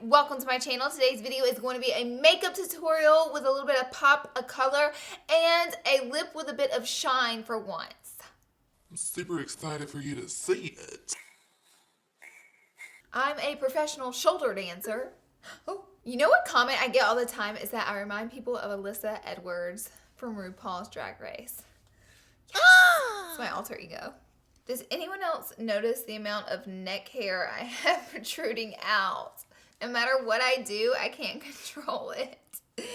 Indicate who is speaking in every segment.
Speaker 1: welcome to my channel. Today's video is going to be a makeup tutorial with a little bit of pop of color and a lip with a bit of shine for once.
Speaker 2: I'm super excited for you to see it.
Speaker 1: I'm a professional shoulder dancer. Oh, you know what comment I get all the time is that I remind people of Alyssa Edwards from RuPaul's Drag Race. Yes, it's my alter ego. Does anyone else notice the amount of neck hair I have protruding out? No matter what I do, I can't control it.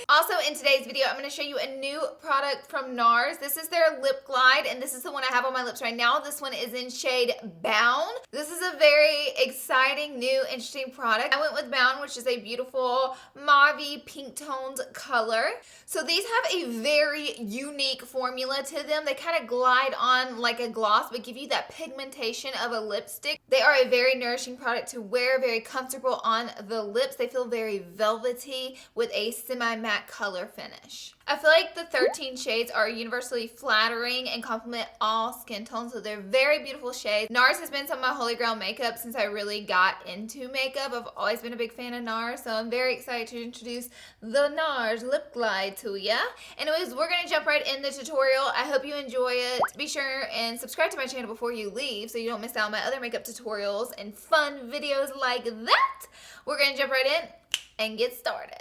Speaker 1: Also, in today's video, I'm going to show you a new product from NARS. This is their lip glide, and this is the one I have on my lips right now. This one is in shade Bound. This is a very exciting, new, interesting product. I went with Bound, which is a beautiful mauve pink toned color. So these have a very unique formula to them. They kind of glide on like a gloss, but give you that pigmentation of a lipstick. They are a very nourishing product to wear, very comfortable on the lips. They feel very velvety with a semi-matte color finish. I feel like the 13 shades are universally flattering and complement all skin tones, so they're very beautiful shades. NARS has been some of my holy grail makeup since I really got into makeup. I've always been a big fan of NARS, so I'm very excited to introduce the NARS Lip Glide to ya. Anyways, we're gonna jump right in the tutorial. I hope you enjoy it. Be sure and subscribe to my channel before you leave so you don't miss out on my other makeup tutorials and fun videos like that. We're gonna jump right in and get started.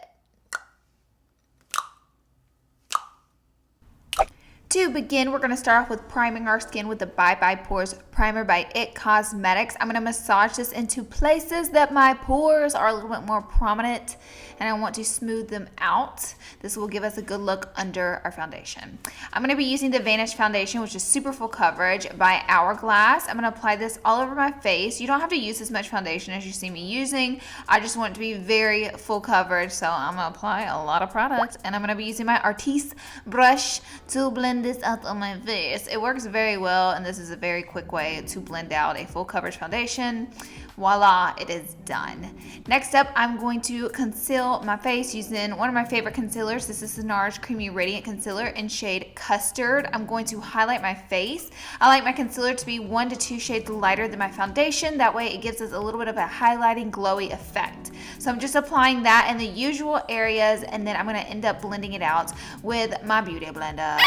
Speaker 1: To begin, we're going to start off with priming our skin with the Bye Bye Pores Primer by IT Cosmetics. I'm going to massage this into places that my pores are a little bit more prominent, and I want to smooth them out. This will give us a good look under our foundation. I'm going to be using the VANISH foundation, which is super full coverage by Hourglass. I'm going to apply this all over my face. You don't have to use as much foundation as you see me using. I just want it to be very full coverage, so I'm going to apply a lot of product, and I'm going to be using my Artiste brush to blend this out on my face. It works very well, and this is a very quick way to blend out a full coverage foundation. Voila, it is done. Next up, I'm going to conceal my face using one of my favorite concealers. This is the NARS Creamy Radiant Concealer in shade Custard. I'm going to highlight my face. I like my concealer to be 1 to 2 shades lighter than my foundation. That way it gives us a little bit of a highlighting glowy effect. So I'm just applying that in the usual areas, and then I'm going to end up blending it out with my beauty blender.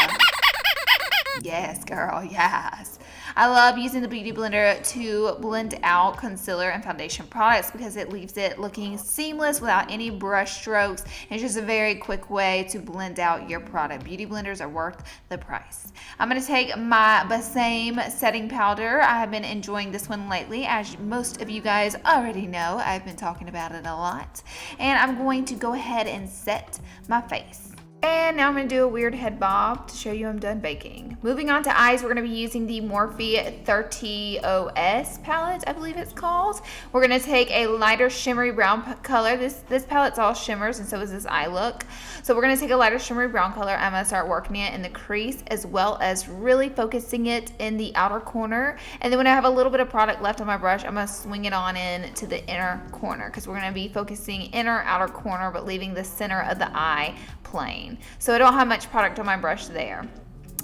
Speaker 1: Yes, girl, yes. I love using the Beauty Blender to blend out concealer and foundation products because it leaves it looking seamless without any brush strokes. It's just a very quick way to blend out your product. Beauty blenders are worth the price. I'm going to take my BESAME setting powder. I have been enjoying this one lately. As most of you guys already know, I've been talking about it a lot. And I'm going to go ahead and set my face. And now I'm going to do a weird head bob to show you I'm done baking. Moving on to eyes, we're going to be using the Morphe 30OS palette, I believe it's called. We're going to take a lighter shimmery brown color. This palette's all shimmers, and so is this eye look. So we're going to take a lighter shimmery brown color. I'm going to start working it in the crease as well as really focusing it in the outer corner. And then when I have a little bit of product left on my brush, I'm going to swing it on in to the inner corner because we're going to be focusing inner, outer corner, but leaving the center of the eye plain. So I don't have much product on my brush there.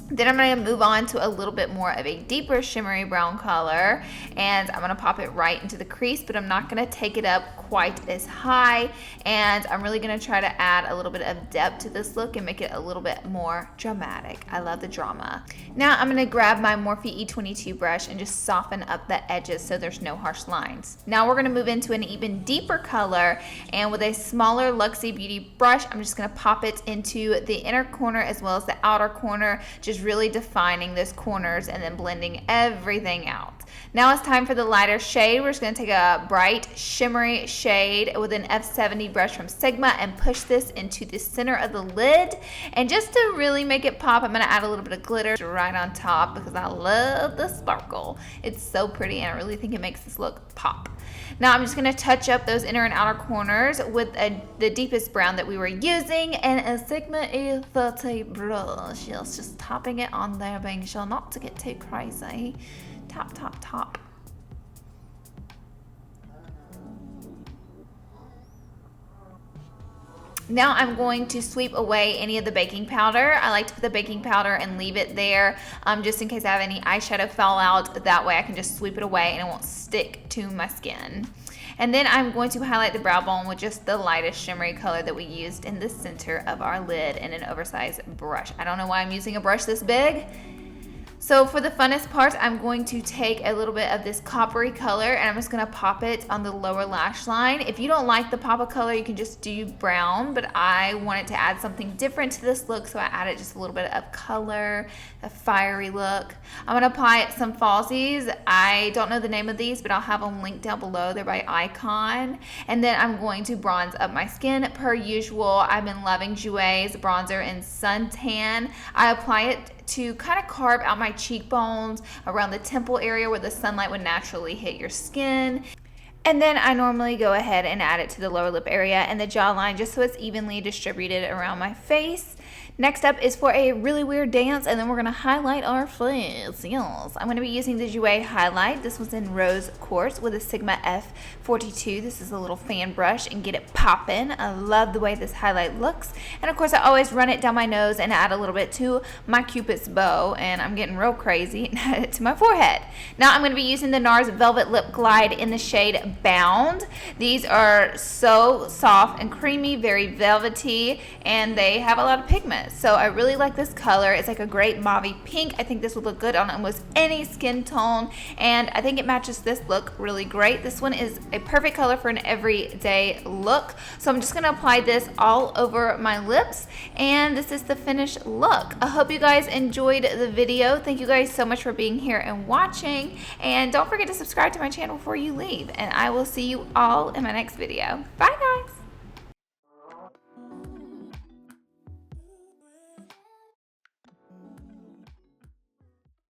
Speaker 1: Then I'm going to move on to a little bit more of a deeper shimmery brown color, and I'm going to pop it right into the crease, but I'm not going to take it up quite as high, and I'm really going to try to add a little bit of depth to this look and make it a little bit more dramatic. I love the drama. Now I'm going to grab my Morphe E22 brush and just soften up the edges so there's no harsh lines. Now we're going to move into an even deeper color, and with a smaller Luxie Beauty brush, I'm just going to pop it into the inner corner as well as the outer corner, just really defining those corners and then blending everything out. Now it's time for the lighter shade. We're just going to take a bright shimmery shade with an F70 brush from Sigma and push this into the center of the lid. And just to really make it pop, I'm going to add a little bit of glitter right on top because I love the sparkle. It's so pretty, and I really think it makes this look pop. Now I'm just going to touch up those inner and outer corners with the deepest brown that we were using and a Sigma E30 brush. Just tapping it on there, being sure not to get too crazy. Tap, tap, tap. Now I'm going to sweep away any of the baking powder. I like to put the baking powder and leave it there just in case I have any eyeshadow fallout. That way I can just sweep it away and it won't stick to my skin. And then I'm going to highlight the brow bone with just the lightest shimmery color that we used in the center of our lid in an oversized brush. I don't know why I'm using a brush this big. So for the funnest part, I'm going to take a little bit of this coppery color and I'm just gonna pop it on the lower lash line. If you don't like the pop of color, you can just do brown, but I wanted to add something different to this look, so I added just a little bit of color, a fiery look. I'm gonna apply some falsies. I don't know the name of these, but I'll have them linked down below. They're by Icon. And then I'm going to bronze up my skin per usual. I've been loving Jouer's bronzer in Suntan. I apply it to kind of carve out my cheekbones around the temple area where the sunlight would naturally hit your skin. And then I normally go ahead and add it to the lower lip area and the jawline just so it's evenly distributed around my face. Next up is for a really weird dance, and then we're going to highlight our face. Yes, I'm going to be using the Jouer highlight. This was in Rose Quartz with a Sigma F42. This is a little fan brush, and get it poppin'. I love the way this highlight looks. And of course, I always run it down my nose and add a little bit to my Cupid's bow, and I'm getting real crazy and add it to my forehead. Now I'm going to be using the NARS Velvet Lip Glide in the shade Bound. These are so soft and creamy, very velvety, and they have a lot of pigment. So I really like this color. It's like a great mauve pink. I think this would look good on almost any skin tone, and I think it matches this look really great. This one is a perfect color for an everyday look. So I'm just going to apply this all over my lips, and this is the finished look. I hope you guys enjoyed the video. Thank you guys so much for being here and watching, and don't forget to subscribe to my channel before you leave, and I will see you all in my next video. Bye guys!